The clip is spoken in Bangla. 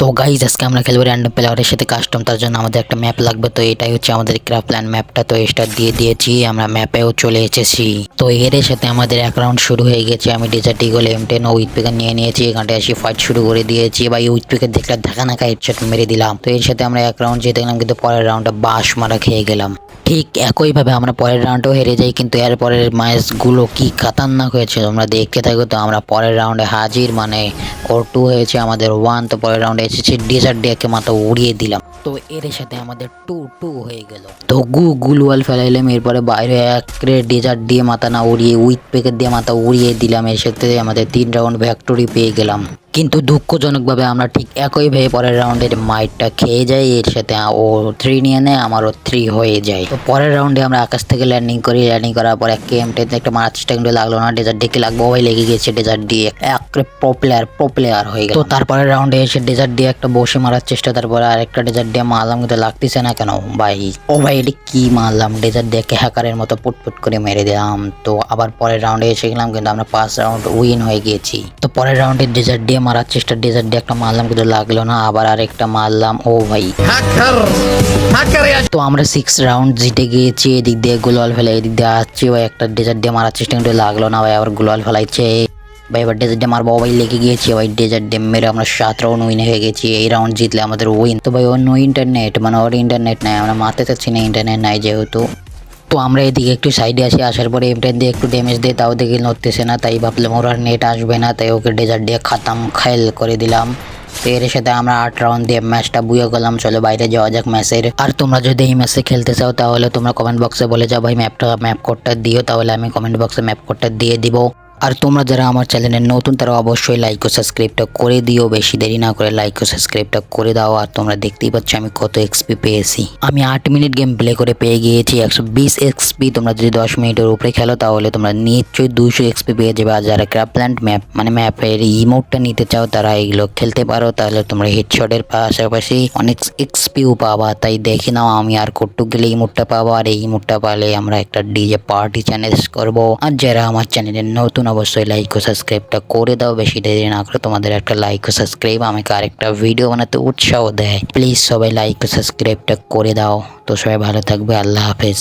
তো গাইজ আজকে আমরা খেলবো র্যান্ডম প্লেয়ারের সাথে কাস্টম। তার জন্য আমাদের একটা ম্যাপ লাগবে। তো এটাই হচ্ছে আমাদের ক্রাফটল্যান্ড ম্যাপটা। তো এটা দিয়ে দিয়েছি, আমরা ম্যাপেও চলে এসেছি। তো এর সাথে আমাদের এক রাউন্ড শুরু হয়ে গেছে। আমি ডেজার্ট ইগল M10 ও উইথ পিকার নিয়ে নিয়েছি। এখানটা এসে ফাইট শুরু করে দিয়েছি। বা এই উইথ পিকার দেখলে ধাক্কা নাকা হেডশট মেরে দিলাম। তো এর সাথে আমরা এক রাউন্ড জিতে গেলাম, কিন্তু পরের রাউন্ডে বাস মারা খেয়ে গেলাম। ঠিক একইভাবে আমরা পরের রাউন্ডেও হেরে যাই, কিন্তু এর পরের ম্যাচগুলো কি খাতারনাক হয়েছে তোমরা দেখতে থাকো। তো আমরা পরের রাউন্ডে হাজির, মানে ওর 2 হয়েছে, আমাদের 1। তো পরের রাউন্ডে এসেছে ডেজার্ট ডিয়াকে মাথা উড়িয়ে দিলাম। তো এর সাথে আমাদের 2-2 হয়ে গেল। তো গুলওয়াল ফেলাইলাম, এরপরে বাইরে এক ডেজার্ট দিয়ে মাথা না উড়িয়ে উইথ পেকেট দিয়ে মাথা উড়িয়ে দিলাম। এর সাথে আমাদের 3 রাউন্ড ভিক্টরি পেয়ে গেলাম। কিন্তু দুঃখজনকভাবে আমরা ঠিক একইভাবে পরের রাউন্ডের মাইটটা খেয়ে যাই। এর সাথে ও 3 নিয়ে নেয়, আমারও 3 হয়ে যায়। তো পরের রাউন্ডে আমরা আকাশ থেকে ল্যান্ডিং করি। ল্যান্ডিং করার পর এক M10 একটা মারার চেষ্টা কিন্তু লাগলো না। ডেজার্ট ডেকে লাগবো, ওই লেগে গেছে। ডেজার্ট দিয়ে এক প্রো প্লেয়ার হয়ে গেল। তো তারপরের রাউন্ডে এসে ডেজার্ট দিয়ে একটা বসে মারার চেষ্টা, তারপরে আরেকটা ডেজার্ট দিয়ে মারলাম, কিন্তু লাগতেছে না কেন ভাই। ও ভাই এটি কি মারলাম, ডেজার্ট দিয়ে হ্যাকারের মতো পুটপুট করে মেরে দিলাম। তো আবার পরের রাউন্ডে এসে গেলাম, কিন্তু আমরা 5 রাউন্ড উইন হয়ে গিয়েছি। তো পরের রাউন্ডে ডেজার্ট দিয়ে মারার চেষ্টা, ডেজার্ট দিয়ে একটা মারলাম কিন্তু লাগলো না। আবার আরেকটা মারলাম, ও ভাই। তো আমরা 6 রাউন্ড জিতে গিয়েছি। এদিক দিয়ে গ্লোয়াল ফেলে এদিক দিয়ে আসছি ভাই। একটা ডেজার্ট দিয়ে মারার চেষ্টা কিন্তু লাগলো না ভাই, আবার গ্লোয়াল ফেলাইছে ভাই। এবার ডেজার্ট দিয়ে মারবো ভাই, লেগে গিয়েছে ভাই। ডেজার্ট দিয়ে মেরে আমরা 7 রাউন্ড উইন হয়ে গেছি। এই রাউন্ড জিতলে আমাদের উইন। তো ভাই ওর নো ইন্টারনেট, মানে ওর ইন্টারনেট নাই, আমরা মারতে চাচ্ছি না, ইন্টারনেট নাই যেহেতু। তো আমরা এদিকে একটু সাইডে আসি, আসার পরে M10 দিয়ে একটু ড্যামেজ দিয়ে, তাও দেখি নড়তেছে না। তাই ভাবলাম ওর আর নেট আসবে না, তাই ওকে ডেজার্ট দিয়ে খাতাম খাইল করে দিলাম। তো এর সাথে আমরা 8 রাউন্ড দিয়ে ম্যাচটা বুয়ে গেলাম। চলো বাইরে যাওয়া যাক ম্যাচের। আর তোমরা যদি এই ম্যাচে খেলতে চাও তাহলে তোমরা কমেন্ট বক্সে বলে যাও ভাই ম্যাপ কোডটা দিও, তাহলে আমি কমেন্ট বক্সে ম্যাপ কোডটা দিয়ে দিব। আর তোমরা যারা আমার চ্যানেলে নতুন তারা অবশ্যই লাইক ও সাবস্ক্রাইবটা করে দিও। বেশি দেরি না করে লাইক ও সাবস্ক্রাইবটা করে দাও। আর তোমরা দেখতেই পাচ্ছ আমি কত এক্সপি পেয়েছি। আমি 8 মিনিট গেম প্লে করে পেয়ে গিয়েছি 120 এক্সপি। তোমরা যদি 10 মিনিটের উপরে খেলো তাহলে তোমরা নিশ্চয়ই 200 এক্সপি পেয়ে যাবে। আর যারা ক্রাফটল্যান্ড ম্যাপ মানে ম্যাপের ইমোটটা নিতে চাও তারা এগুলো খেলতে পারো, তাহলে তোমরা হেডশটের পাশাপাশি অনেক এক্সপিও পাবা। তাই দেখে নাও, আমি আর কটুক গেলে ইমোটটা পাবো, আর এই ইমোটটা পালে আমরা একটা ডিজে পার্টি চ্যানেল করবো। আর যারা আমার চ্যানেলে নতুন অবশ্যই লাইক ও সাবস্ক্রাইবটা করে দাও। বেশি দেরি না করে তোমাদের একটা লাইক ও সাবস্ক্রাইব আমাকে আরেকটা ভিডিও বানাতে উৎসাহ দেয়। প্লিজ সবাই লাইক ও সাবস্ক্রাইবটা করে দাও। তো সবাই ভালো থাকবে, আল্লাহ হাফেজ।